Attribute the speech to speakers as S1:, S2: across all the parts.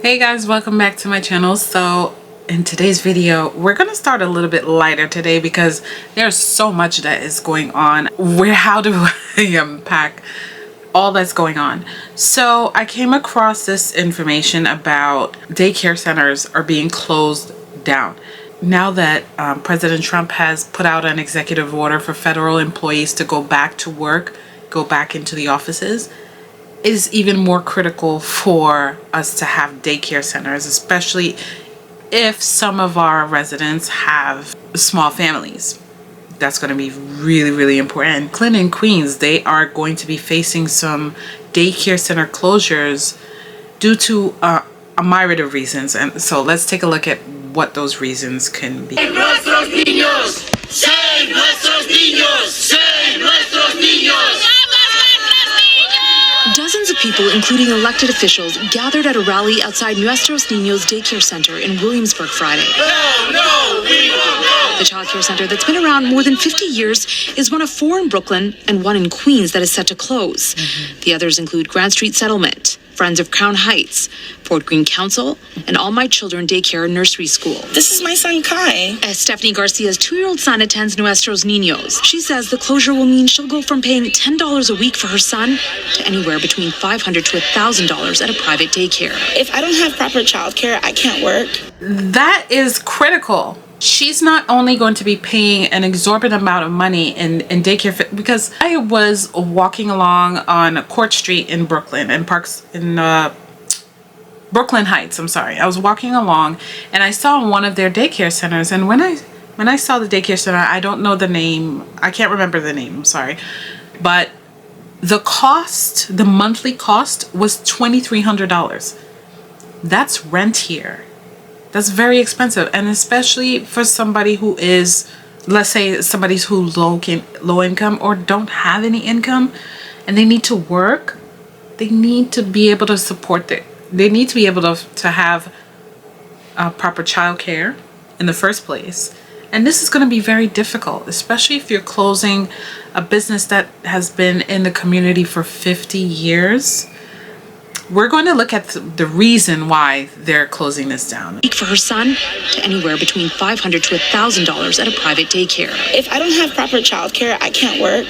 S1: Hey guys, welcome back to my channel. So in today's video, we're going to start a little bit lighter today because there's so much that is going on. How do I unpack all that's going on? So I came across this information about daycare centers are being closed down. Now that President Trump has put out an executive order for federal employees to go back to work, go back into the offices, is even more critical for us to have daycare centers, especially if some of our residents have small families. That's going to be really, really important. Clinton and Queens, they are going to be facing some daycare center closures due to a myriad of reasons. And so let's take a look at what those reasons can be.
S2: ¡Save nuestros niños! ¡Save nuestros niños! ¡Save nuestros niños!
S3: Dozens of people, including elected officials, gathered at a rally outside Nuestros Niños Daycare Center in Williamsburg Friday.
S2: No, we won't go!
S3: The child care center that's been around more than 50 years is one of 4 in Brooklyn and 1 in Queens that is set to close. The others include Grand Street Settlement, Friends of Crown Heights, Fort Greene Council, and All My Children Daycare Nursery School.
S4: This is my son, Kai.
S3: As Stephanie Garcia's 2-year-old son attends Nuestros Niños, she says the closure will mean she'll go from paying $10 a week for her son to anywhere between $500 to $1,000 at a private daycare.
S4: If I don't have proper childcare, I can't work.
S1: That is critical. She's not only going to be paying an exorbitant amount of money in daycare, because I was walking along on Court Street in Brooklyn and Parks in Brooklyn Heights. I'm sorry. I was walking along and I saw one of their daycare centers. And when I saw the daycare center, I don't know the name. I can't remember the name. I'm sorry. But the monthly cost was $2,300. That's rent here. That's very expensive, and especially for somebody who is, let's say somebody who's low income or don't have any income, and they need to work. They need to be able to support they need to be able to have proper childcare in the first place. And this is going to be very difficult, especially if you're closing a business that has been in the community for 50 years. We're going to look at the reason why they're closing this down.
S3: For her son to anywhere between $500 to $1,000 at a private daycare.
S4: If I don't have proper childcare, I can't work.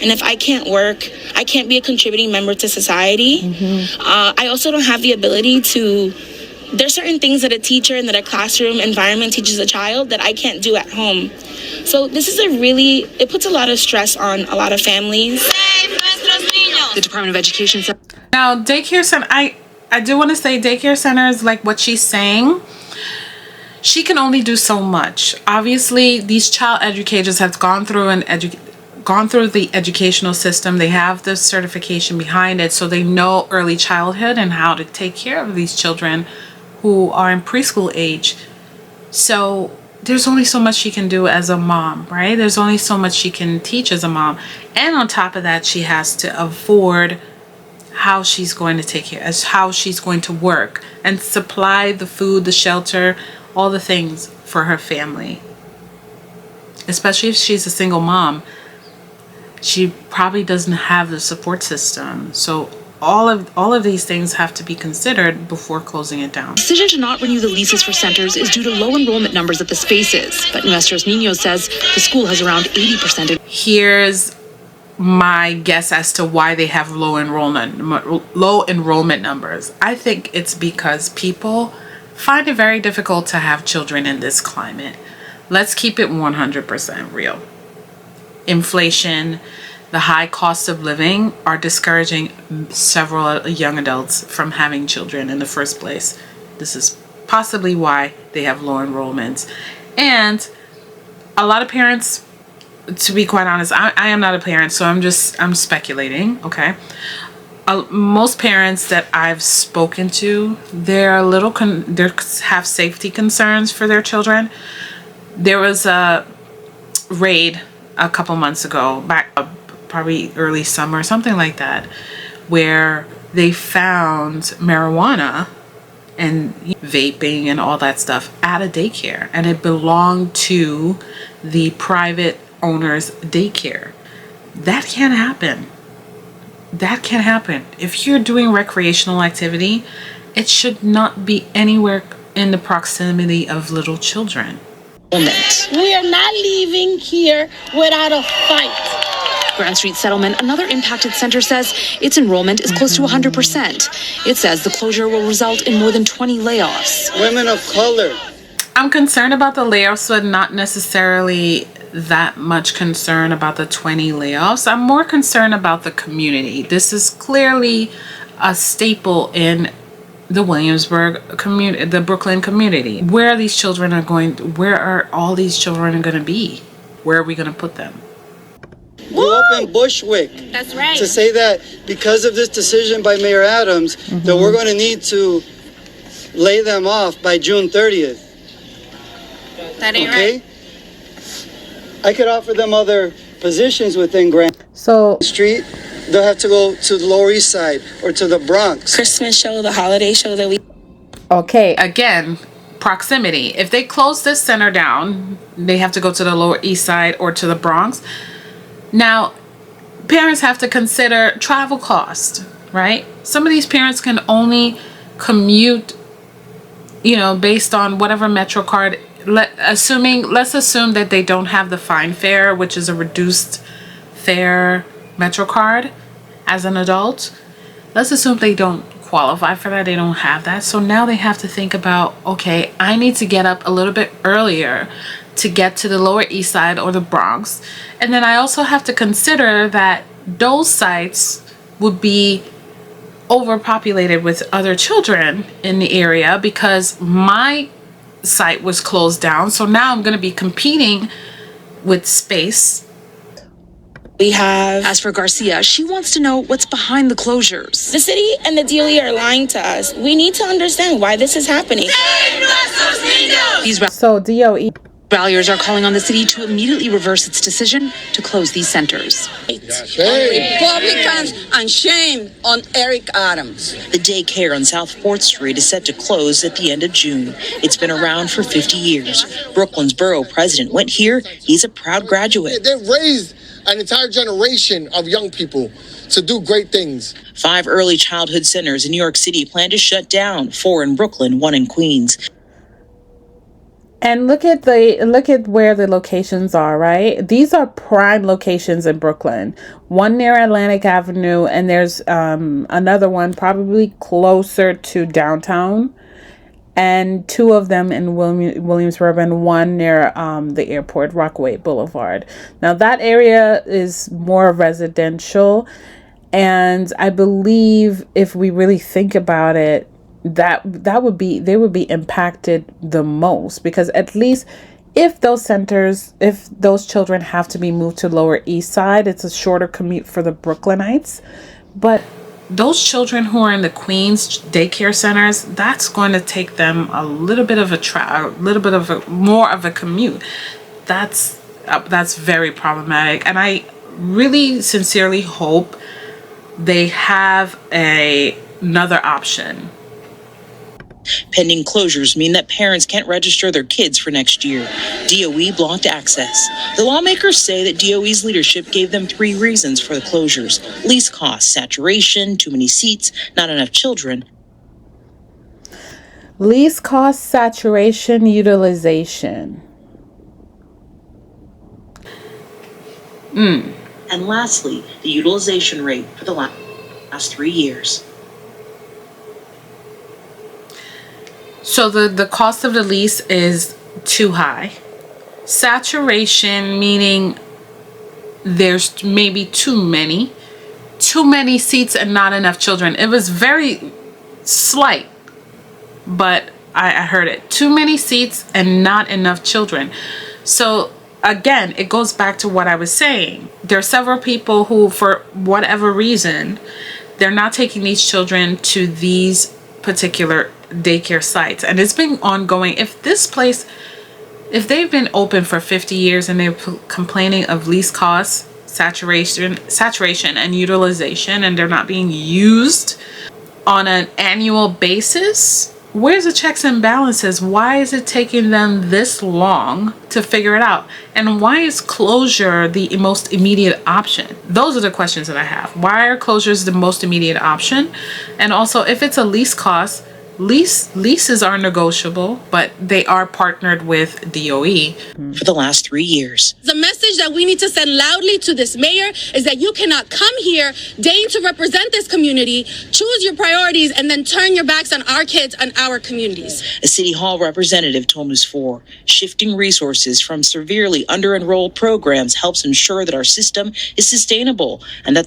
S4: And if I can't work, I can't be a contributing member to society. I also don't have the ability to... There's certain things that a teacher and that a classroom environment teaches a child that I can't do at home. So this is it puts a lot of stress on a lot of families.
S3: The Department of Education said...
S1: Now, daycare center, I do want to say daycare centers, like what she's saying, she can only do so much. Obviously, these child educators have gone through the educational system. They have the certification behind it, so they know early childhood and how to take care of these children who are in preschool age. So there's only so much she can do as a mom, right? There's only so much she can teach as a mom. And on top of that, she has to afford how she's going to take care, as how she's going to work and supply the food, the shelter, all the things for her family. Especially if she's a single mom, she probably doesn't have the support system. So all of these things have to be considered before closing it down.
S3: The decision to not renew the leases for centers is due to low enrollment numbers at the spaces. But Nuestros Niños says the school has around 80%.
S1: Here's my guess as to why they have low enrollment numbers. I think it's because people find it very difficult to have children in this climate. Let's keep it 100% real. Inflation, the high cost of living are discouraging several young adults from having children in the first place. This is possibly why they have low enrollments. And a lot of parents, to be quite honest, I am not a parent, so I'm speculating, okay? Most parents that I've spoken to, they have safety concerns for their children. There was a raid a couple months ago, back probably early summer, something like that, where they found marijuana and vaping and all that stuff at a daycare, and it belonged to the private owner's daycare. That can't happen. That can happen. If you're doing recreational activity it should not be anywhere in the proximity of little children.
S5: We are not leaving here without a fight.
S3: Grand Street Settlement, another impacted center, says its enrollment is close to 100%. It says the closure will result in more than 20 layoffs.
S6: Women of color.
S1: I'm concerned about the layoffs, but not necessarily that much concern about the 20 layoffs. I'm more concerned about the community. This is clearly a staple in the Williamsburg community, the Brooklyn community. Where are these children where are all these children going to be? Where are we going to put them?
S6: Grew up in Bushwick.
S5: That's right.
S6: To say that because of this decision by Mayor Adams, that we're going to need to lay them off by June 30th.
S5: That ain't
S6: Okay?
S5: right.
S6: I could offer them other positions within Grand
S1: So
S6: Street. They'll have to go to the Lower East Side or to the Bronx.
S4: Christmas show, the holiday show that we
S1: okay, again, proximity. If they close this center down, they have to go to the Lower East Side or to the Bronx. Now, parents have to consider travel cost, right? Some of these parents can only commute, based on whatever Metro card. Let's assume that they don't have the fine fare, which is a reduced fare Metro card as an adult. Let's assume they don't qualify for that. They don't have that. So now they have to think about, okay, I need to get up a little bit earlier to get to the Lower East Side or the Bronx. And then I also have to consider that those sites would be overpopulated with other children in the area because my site was closed down. So now I'm going to be competing with space.
S4: we have.
S3: As for Garcia, she wants to know what's behind the closures.
S4: The city and the DOE are lying to us. We need to understand why this is happening.
S3: These
S1: So DOE
S3: ralliers are calling on the city to immediately reverse its decision to close these centers.
S7: Republicans and shame on Eric Adams.
S8: The Daycare on South 4th Street is set to close at the end of June. It's been around for 50 years. Brooklyn's borough president went here. He's a proud graduate.
S9: They've raised an entire generation of young people to do great things.
S8: 5 early childhood centers in New York City plan to shut down, 4 in Brooklyn, 1 in Queens.
S1: And look at where the locations are, right? These are prime locations in Brooklyn. One near Atlantic Avenue, and there's another one probably closer to downtown, and 2 of them in Williamsburg, and 1 near the airport, Rockaway Boulevard. Now that area is more residential, and I believe if we really think about it, they would be impacted the most, because at least if those children have to be moved to Lower East Side, it's a shorter commute for the Brooklynites. But those children who are in the Queens daycare centers, that's going to take them a little bit of more of a commute. That's very problematic, and I really sincerely hope they have another option.
S8: Pending closures mean that parents can't register their kids for next year. DOE blocked access. The lawmakers say that DOE's leadership gave them 3 reasons for the closures: lease costs, saturation, too many seats, not enough children.
S1: Lease cost, saturation, utilization.
S8: And lastly, the utilization rate for the last 3 years.
S1: So the cost of the lease is too high. Saturation, meaning there's maybe too many seats and not enough children. It was very slight, but I heard it. Too many seats and not enough children. So again, it goes back to what I was saying. There are several people who, for whatever reason, they're not taking these children to these particular daycare sites, and it's been ongoing. If they've been open for 50 years and they're complaining of lease costs, saturation and utilization, and they're not being used on an annual basis, where's the checks and balances? Why is it taking them this long to figure it out? And why is closure the most immediate option? Those are the questions that I have. Why are closures the most immediate option? And also, if it's a lease cost, Leases are negotiable, but they are partnered with DOE.
S8: For the last 3 years.
S5: The message that we need to send loudly to this mayor is that you cannot come here, deign to represent this community, choose your priorities, and then turn your backs on our kids and our communities.
S8: A City Hall representative told News 4, shifting resources from severely under-enrolled programs helps ensure that our system is sustainable and that.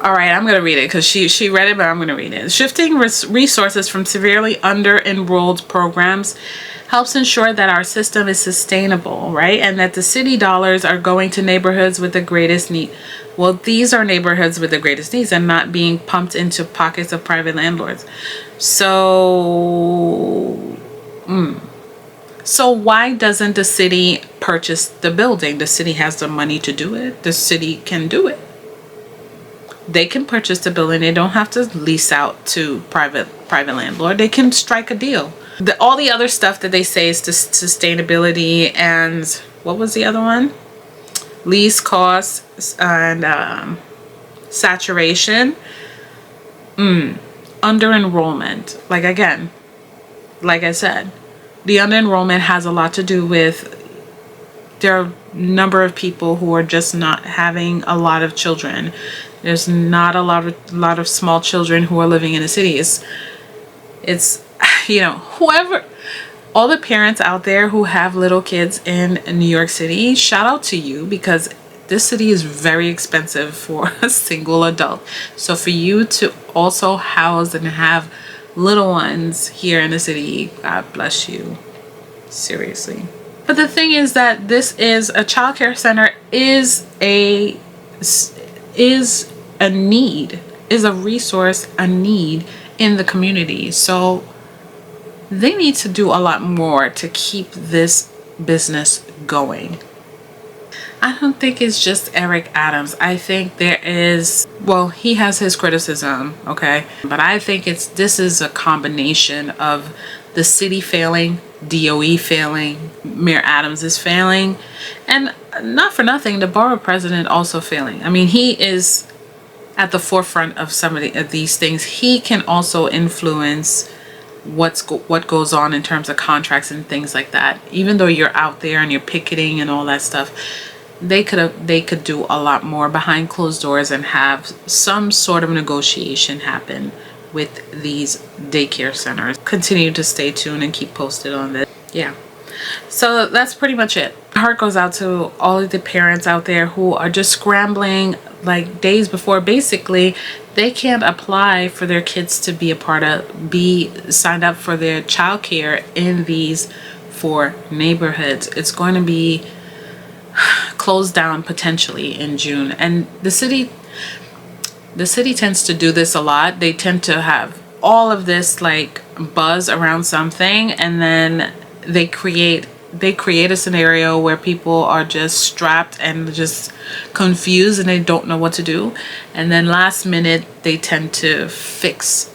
S1: All right, I'm going to read it because she read it, but I'm going to read it. Shifting resources from severely under-enrolled programs helps ensure that our system is sustainable, right? And that the city dollars are going to neighborhoods with the greatest need. Well, these are neighborhoods with the greatest needs and not being pumped into pockets of private landlords. So why doesn't the city purchase the building? The city has the money to do it. The city can do it. They can purchase the building. They don't have to lease out to private landlord. They can strike a deal. All the other stuff that they say is to sustainability and what was the other one? Lease costs and saturation. Under enrollment. Like again, like I said, the under enrollment has a lot to do with there are a number of people who are just not having a lot of children. There's not a lot of small children who are living in the city. It's you know, whoever, all the parents out there who have little kids in New York City, shout out to you, because this city is very expensive for a single adult. So for you to also house and have little ones here in the city, God bless you. Seriously. But the thing is that this is a child care center is a need, is a resource, a need in the community. So they need to do a lot more to keep this business going. I don't think it's just Eric Adams. I think there is, well, he has his criticism, okay? But I think this is a combination of the city failing, DOE failing, Mayor Adams is failing, and not for nothing, the borough president also failing. I mean, he is at the forefront of some of these things. He can also influence what goes on in terms of contracts and things like that. Even though you're out there and you're picketing and all that stuff, they could do a lot more behind closed doors and have some sort of negotiation happen with these daycare centers. Continue to stay tuned and keep posted on this. Yeah, so that's pretty much it. My heart goes out to all of the parents out there who are just scrambling like days before. Basically, they can't apply for their kids to be signed up for their childcare in these 4 neighborhoods. It's going to be closed down potentially in June, and the city tends to do this a lot. They tend to have all of this like buzz around something, and then they create a scenario where people are just strapped and just confused and they don't know what to do, and then last minute they tend to fix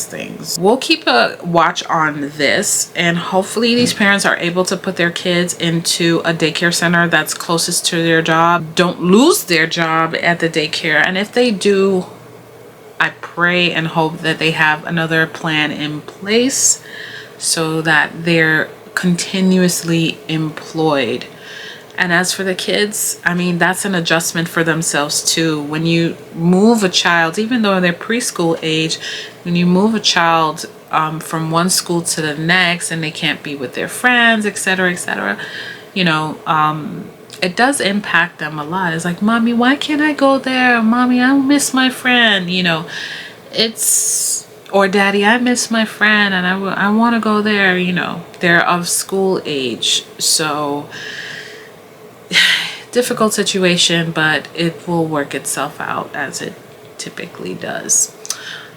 S1: things. We'll keep a watch on this, and hopefully these parents are able to put their kids into a daycare center that's closest to their job, don't lose their job at the daycare, and if they do, I pray and hope that they have another plan in place so that they're continuously employed. And as for the kids, I mean, that's an adjustment for themselves too. When you move a child, even though they're preschool age, when you move a child from one school to the next and they can't be with their friends, etc., you know, it does impact them a lot. It's like, mommy, why can't I go there? Mommy, I miss my friend, you know. Or daddy, I miss my friend and I want to go there, you know. They're of school age, so difficult situation, but it will work itself out as it typically does.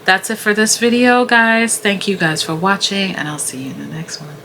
S1: That's it for this video, guys. Thank you guys for watching, and I'll see you in the next one.